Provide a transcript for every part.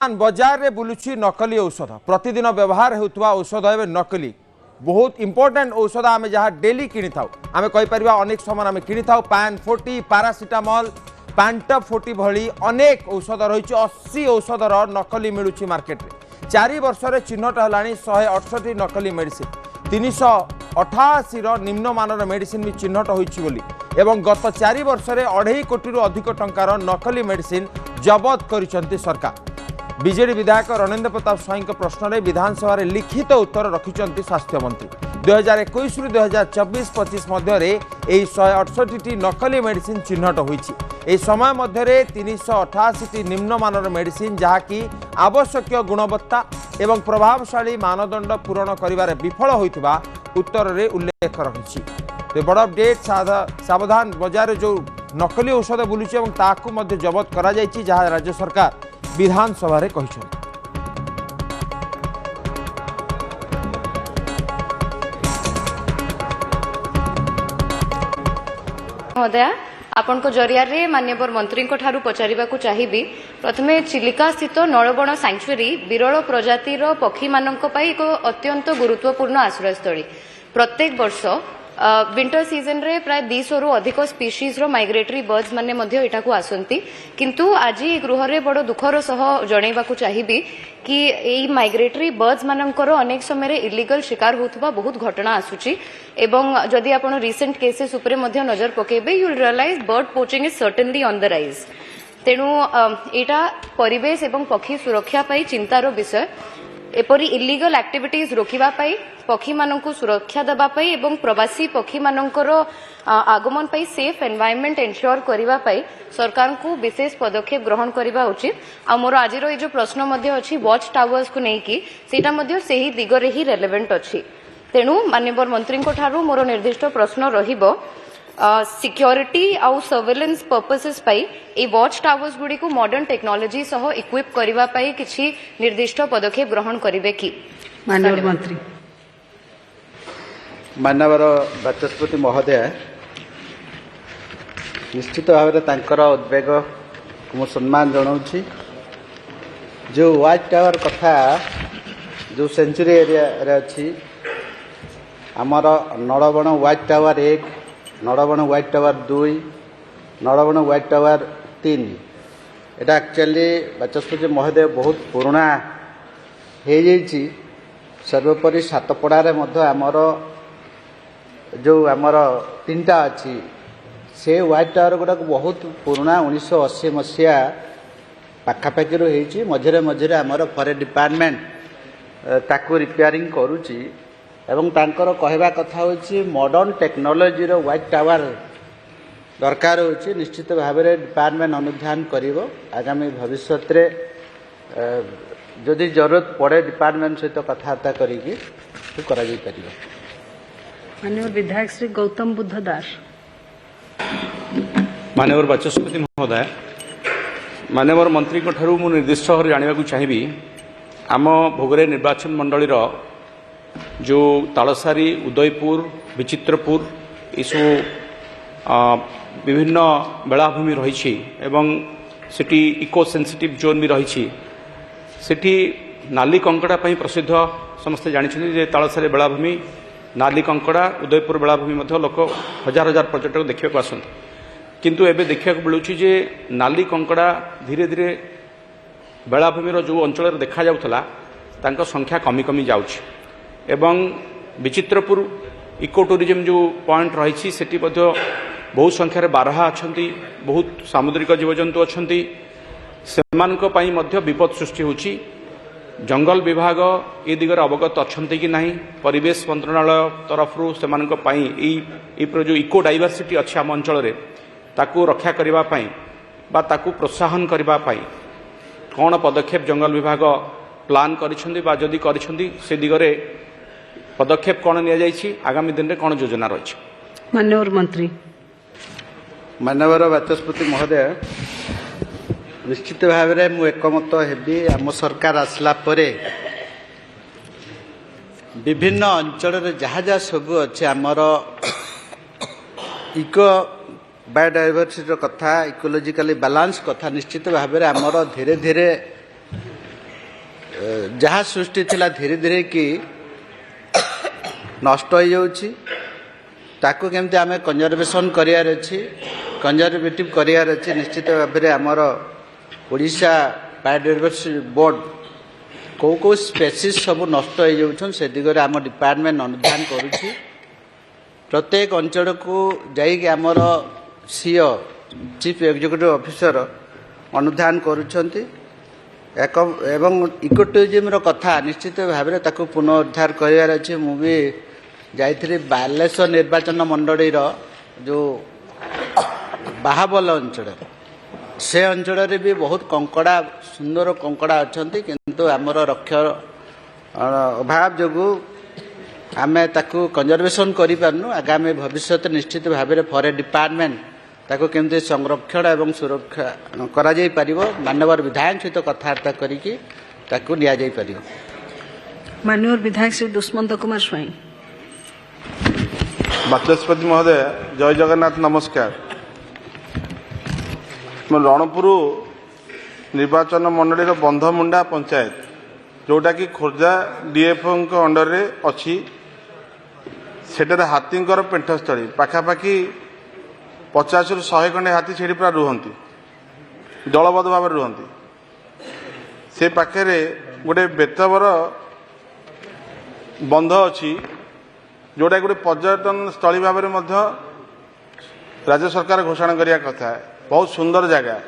बजार रे बुलुची नकली औषध प्रतिदिन व्यवहार होता औषध ए नकली बहुत इंपोर्टेंट औषध आम जहाँ डेली किनी था आम कहीपर अनेक समय आम किनी था पैन 40 पारासीटामल पैंटप 40 भली अनेक औषध रही 80 औषधर नकली मिलूँ मार्केट में 4 वर्ष चिन्हट है 168 नकली मेडिसिन 388 निम्नमान मेडिसिन भी चिन्हट होती गत 4 वर्ष 2.5 कोटी अधिक टंकार नकली मेडिसिन जबत कर सरकार। बीजेडी विधायक रणेन्द्र प्रताप स्वाई प्रश्न में विधानसभा लिखित उत्तर रखिंट स्वास्थ्य मंत्री 2021 रु 2024-25 मध्य 168 नकली मेडिसिन चिन्हट होती समय मध्य 388 निम्नमान मेडिसिन जहाँकि आवश्यक गुणवत्ता एवं प्रभावशाली मानदंड पूरण कर विफल होता उत्तर में उल्लेख रही। तो बड़ अपडेट सावधान बजार जो नकली औषध बुलूची जबत करा जहाँ राज्य सरकार विधानसभा रे कहिछन। महोदय आपण को जरिया रे माननीय मंत्री को ठारू पचारिबा को चाहिबी प्रथमे चिलिका स्थित नळबण सैंक्चुरी विरल प्रजातिर पक्षी मानक पई एक अत्यंत गुरुत्वपूर्ण आश्रयस्थली प्रत्येक वर्ष विंटर सीजन रे प्राय 200 रु अधिक स्पीशीज रो माइग्रेटरी बर्ड्स माने मध्य एटा को आसंती किंतु आज गृह रे बड़ दुखर सह जणैबा को चाहिबी कि एई माइग्रेटरी बर्ड्स मानकर अनेक समय रे इलीगल शिकार होतबा बहुत घटना आसुची एवं जदि आपण रिसेंट केसेस उपरे मध्य नजर पकेबे you will realise bird poaching is certainly on the rise. तेणु एटा परिवेश एवं पक्षी सुरक्षा पई चिंतार विषय एपरी इलीगल एक्टिविटीज रोकिबा पई पक्षी मानकु सुरक्षा देबा पई एवं प्रवासी पक्षी मानकर आगमन पई सेफ एनवायरनमेंट एन्श्योर करिबा पई सरकार को विशेष पदक्षेप ग्रहण करिबा उचित। आ मोर आजिरो ए जो प्रश्न मध्ये अछि वॉच टावर्स को नेकी सेटा मध्ये सेही दिगरे ही रेलेवेंट अछि। तेणु माननीय मंत्री को ठारू मोर निर्दिष्ट प्रश्न रहिबो सिक्योरिटी आउ सर्वेलेंस पर्पसेस पई ए वॉच टावर्स गुडी को मॉडर्न टेक्नोलॉजी सह इक्विप करिबा पई किछि निर्दिष्ट पदक्षेप ग्रहण करिवे कि माननीय मंत्री। माननीय बाचस्पति महोदय निश्चित भाव में उद्वेग को सम्मान जनाऊँगी जो व्हाइट टावर कथा जो सेंचुरी एरिया अच्छी आमर नड़बण व्हाइट टावर 1 नड़बण व्हाइट टावर 2 नड़बण व्हाइट टावर 3 एटा एक्चुअली बाचस्पति महोदय बहुत पुराना हो जाइए। सर्वोपरि सातपड़ारे आमर जो आमर 3टा अच्छी से व्हाइट टावर गुड़ाक बहुत पुराना 1980 मसीहा पाखापाखि होती मझे मझे आमर फॉरेस्ट डिपार्टमेंट ताकू रिपेयरिंग करुच्ची एवं तांकर कहवा कथा होची मॉडर्न टेक्नोलॉजी रो व्हाइट टावर दरकार होची निश्चित भाव में डिपार्टमेंट अनुधान करिवो आगामी भविष्य रे जदि जरूरत पड़े डिपार्टमेंट सहित कथबार्ता करिकी तो करा जाई परिबो। माननीय विधायक श्री गौतम बुद्ध दास। माननीय बाचस्पति महोदय माननीय मंत्री को ठारू मु निर्दिष्ट भाव जानिबा को चाहिबी आम भोगरे निर्वाचन मंडलीर जो तालसारी उदयपुर विचित्रपुर इसु विभिन्न बेलाभूमि रही एवं सिटी इको सेंसिटिव जोन भी रही सिटी नाली कंकड़ा प्रसिद्ध समस्ते जानी जे तालसारी बेलाभूमि नाली कंकड़ा उदयपुर बेलाभूमि लोक हजार हजार पर्यटक देखा आसते किंतु एबे देखा मिलूँ जे नाली कंकड़ा धीरे धीरे बेलाभूमि जो अंचल देखा जाउथला तांको संख्या कमी कमी जाउछि एवं विचित्रपुर इको टूरिज्म जो पॉइंट रही सेठी बहुत संख्यार बारहा अच्छा बहुत सामुद्रिक जीवजंतु अच्छा से विपद सृष्टि होची जंगल विभाग ए दिगरे अवगत अच्छा कि नहीं परिवेश मंत्रणालय तरफ से जो इको डाइवर्सिटी अच्छी आम अंचल ताकू रक्षा करने बा ताकू प्रोत्साहन करने कौन पदक्षेप जंगल विभाग प्लान करी से दिगरे पदक्षेप कौन नि आगामी दिन में कौन योजना रही। माननीय मंत्री। माननीय बाचस्पति महोदय निश्चित भाव में मु एकमत हेबी आम सरकार आसला परे विभिन्न अंचल जहाँ जहाँ सब अच्छे आमर इको बायोडाइवर्सिटी कथा इकोलोजिकली बैलेंस कथा निश्चित भाव में आमर धीरे धीरे जहाँ सृष्टि थिला धीरे धीरे कि नष्ट हो जाउछि ताकू केमती आम कंजर्वेशन करार अच्छी कंजर्वेटिव करार अच्छी निश्चित भाव में आमर ओडिशा बायोडायवर्सिटी बोर्ड कौ स्पेसीज सब नष्ट हो जाउछन से दिगरे आम डिपार्टमेंट अनुधान करुछि प्रत्येक अंचल को जाइक आमर सीओ चीफ एग्जीक्यूटिव ऑफिसर अनुधान करुछंती एवं इको टूरिज्म कथा निश्चित भाव में ताकू पुनरुद्धार करार अच्छे मुझे जाइथि बालेश्वर निर्वाचन मंडली जो बाहाबल अंचल से अंचल भी बहुत कंकड़ा सुंदर कंकड़ा अच्छा किंतु आमर रक्ष अभाव जो आम ताकू कंजर्वेशन करूँ आगामी भविष्य निश्चित भाव में फॉरेस्ट डिपार्टमेंट ताकू केमती संरक्षण एवं सुरक्षा करा जाई परिबो माननीय विधायक सहित कथबार्ता करिकी ताकू निया जाई परिबो। माननीय विधायक श्री दुष्मंत कुमार स्वाई। बाचस्पति महोदय जय जगन्नाथ नमस्कार। रणपुर निर्वाचन मंडली बंधमुंडा पंचायत जोटा कि खोर्जा डीएफओ अंडर रे अच्छी सेटार हाथींकर पेंठस्थली पाखापाखि 50 ରୁ 100 खंडे हाथी से पूरा रुहंती दलबद्ध भाव रुहंती से पाखे गोटे बेतबर बंध अच्छी जोटा गोटे पर्यटन स्थली भाव में राज्य सरकार घोषणा करिया कथा बहुत सुंदर जगह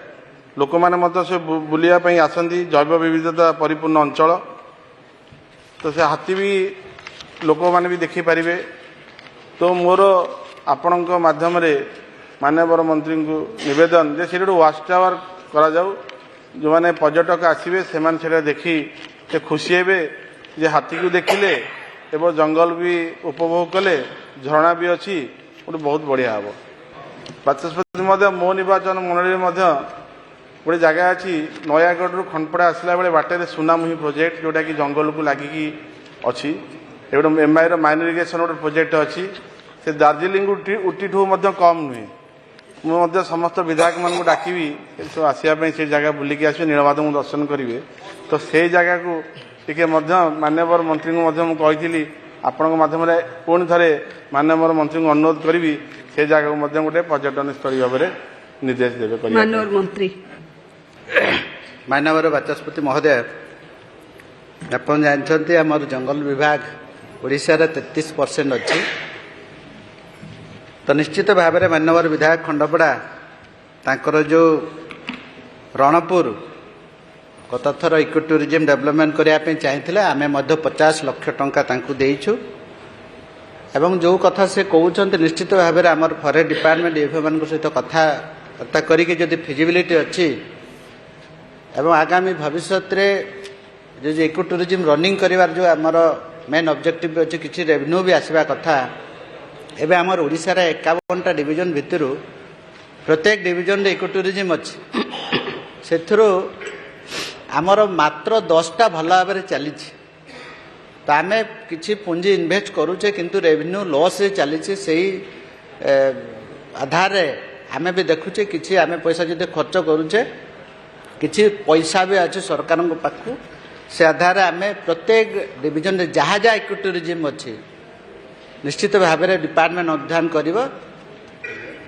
लोक मैंने से बुलियापाई आसती जैव विविधता परिपूर्ण अंचल तो से हाथी भी लोक मैंने भी देखिपारे तो मोर आपण माध्यम माननीय मंत्री को निवेदन जे से वाच टावर करा जाऊ जो मैंने पर्यटक आसवे से देखी से खुशी हे जे हाथी को देखिले एवं जंगल भी उपभोग कले झरणा भी अच्छी गोटे बहुत बढ़िया हम बाचस्पति मो निर्वाचन मंडली गोटे जगह अच्छी नयागढ़ खंडपड़ा आसला बेले बाटे सुनामुही प्रोजेक्ट जोटा कि जंगल को लगिकी अच्छी एवं एमआई माइन इरिगेशन गोटे प्रोजेक्ट अच्छी से दार्जिलिंग उटी ठू कम नुहे मुझे समस्त विधायक मान डाकबी आसवाई से जगह बुलिकी आसवे नीलमाधव दर्शन करेंगे तो से जगह को टिके माननीय मंत्री को कही आपण माध्यम पुणी थे माननीय मंत्री को अनुरोध करी से जगह को गोटे पर्यटन स्थली भाव में निर्देश देवे। माननीय मंत्री माननीय बाचस्पति महोदय आप जानते आम जंगल विभाग ओडिशा 33% अच्छी तो निश्चित भाव में माननीय विधायक खंडपड़ा तांकर जो रणपुर गत थर इको टूरिज्म डेवलपमेंट करने चाहिए आम 50 लाख टंका देइछु एवं जो कथा से कहते निश्चित भाव में आम फॉरेस्ट डिपार्टमेंट एफ मान सहित कथबार्ता करी जदि फिजिबिलिटी अच्छी एवं आगामी भविष्य जो इको टूरिज्म रनिंग करिवार जो आमर मेन ऑब्जेक्टिव अच्छी किसी रेवेन्यू भी आसवा कथा एवं आमर ओडिशा रे 51टा डिवीजन भितर प्रत्येक डिवीजन रे इको टूरिज्म अच्छी से आमर मात्र 10टा भल भाव में चली तो आम किसी पुंजी इन्वेस्ट करुचे किंतु रेवेन्यू लॉस चली से आधार आम भी देखुचे किसी आम पैसा जब खर्च करुचे किसी पैसा भी अच्छे सरकार पाखु से आधार आम प्रत्येक डिवीजन रे जहाँ जहाँ इको टूरिज्म अच्छी निश्चित भाव में डिपार्टमेंट अध्ययन कर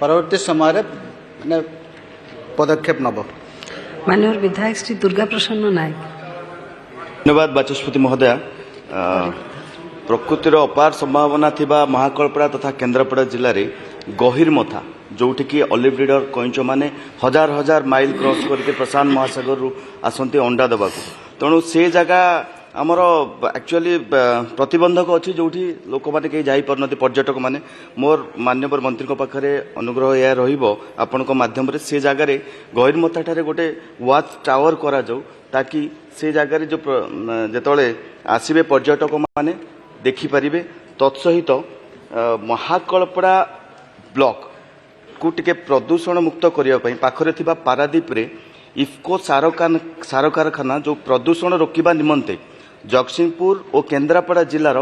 परवर्ती समय माने पदक्षेप नब। माननीय विधायक श्री दुर्गा प्रसन्न नायक। धन्यवाद बाचस्पति महोदय। प्रकृतिर अपार संभावना थिबा महाकल्पड़ा तथा केन्द्रापड़ा जिले में गहिरमथा जोठी कि ऑलिव ब्रीडर कईंच मैंने हजार हजार माइल क्रॉस करके प्रशांत महासागर आसती अंडा देवाक तेणु से जगह आमर एक्चुअली प्रतिबंधक अच्छी जो लोक मैंने कहीं जापर पर्यटक मैंने मोर माननीय मंत्री पाखे अनुग्रह यह आपण माध्यम से जगार गहिरमथा ठारे गोटे वाच टावर करा जाऊ ताकि से जगार जो जिते आसवे पर्यटक मैंने देखिपारे तत्सहित महाकल्पड़ा ब्लॉक को टिके प्रदूषण मुक्त करने पाखरे थिबा पारादीप रे इफको सार कारखाना जो प्रदूषण रोकवा निमंते जगतसिंहपुर और केन्द्रापड़ा जिलार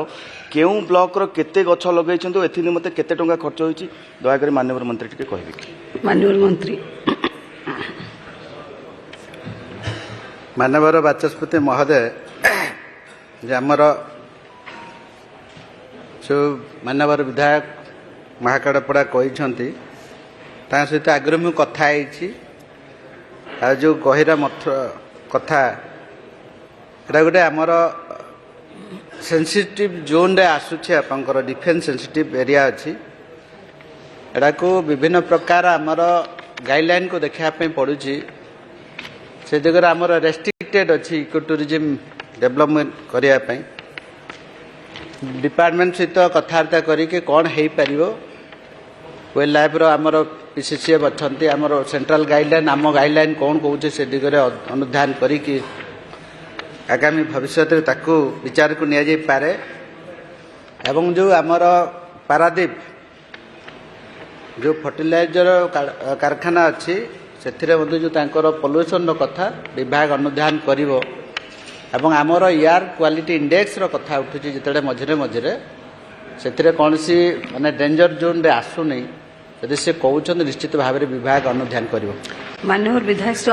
केउं ब्लॉक रो केते गछ लगै छथि एथि निमंते केते टंका खर्च होईछि दया करी माननीय मंत्री टिके कहबे कि। माननीय मंत्री माननीय बाचस्पति महोदय ଯେ ଆମର ଯେଉଁ ମାନ୍ୟବର ବିଧାୟକ ମହାକାଳପଡ଼ା କହିଛନ୍ତି ତାଙ୍କ ସହିତ ଆଗରୁ ମୁଁ କଥା ହେଇଛି। ଆଉ ଯେଉଁ ଗହିର ମଠ କଥା ଏଇଟା ଗୋଟେ ଆମର ସେନ୍ସିଟିଭ୍ ଜୋନ୍ରେ ଆସୁଛି। ଆପଣଙ୍କର ଡିଫେନ୍ସ ସେନ୍ସିଟିଭ୍ ଏରିଆ ଅଛି। ଏଟାକୁ ବିଭିନ୍ନ ପ୍ରକାର ଆମର ଗାଇଡ଼ଲାଇନ୍କୁ ଦେଖିବା ପାଇଁ ପଡ଼ୁଛି। ସେ ଦିଗରେ ଆମର ରେଷ୍ଟ୍ରିକ୍ଟେଡ୍ ଅଛି ଇକୋ ଟୁରିଜିମ୍ ଡେଭଲପମେଣ୍ଟ କରିବା ପାଇଁ। ଡିପାର୍ଟମେଣ୍ଟ ସହିତ କଥାବାର୍ତ୍ତା କରିକି କ'ଣ ହେଇପାରିବ। ୱାଇଲ୍ଡ ଲାଇଫ୍ର ଆମର PCCF ଅଛନ୍ତି, ଆମର ସେଣ୍ଟ୍ରାଲ ଗାଇଡ଼ଲାଇନ୍, ଆମ ଗାଇଡ଼ଲାଇନ୍ କ'ଣ କହୁଛି ସେ ଦିଗରେ ଅନୁଧ୍ୟାନ କରିକି ଆଗାମୀ ଭବିଷ୍ୟତରେ ତାକୁ ବିଚାରକୁ ନିଆଯାଇପାରେ। ଏବଂ ଯେଉଁ ଆମର ପାରାଦୀପ ଯେଉଁ ଫର୍ଟିଲାଇଜର କାରଖାନା ଅଛି ସେଥିରେ ମଧ୍ୟ ଯେଉଁ ତାଙ୍କର ପଲ୍ୟୁସନର କଥା ବିଭାଗ ଅନୁଧ୍ୟାନ କରିବ। ଏବଂ ଆମର ଏୟାର କ୍ୱାଲିଟି ଇଣ୍ଡେକ୍ସର କଥା ଉଠୁଛି ଯେତେବେଳେ ମଝିରେ ମଝିରେ ସେଥିରେ କୌଣସି ମାନେ ଡେଞ୍ଜର ଜୋନ୍ରେ ଆସୁନି। ଯଦି ସେ କହୁଛନ୍ତି ନିଶ୍ଚିତ ଭାବରେ ବିଭାଗ ଅନୁଧ୍ୟାନ କରିବ। माननीय विधायक श्री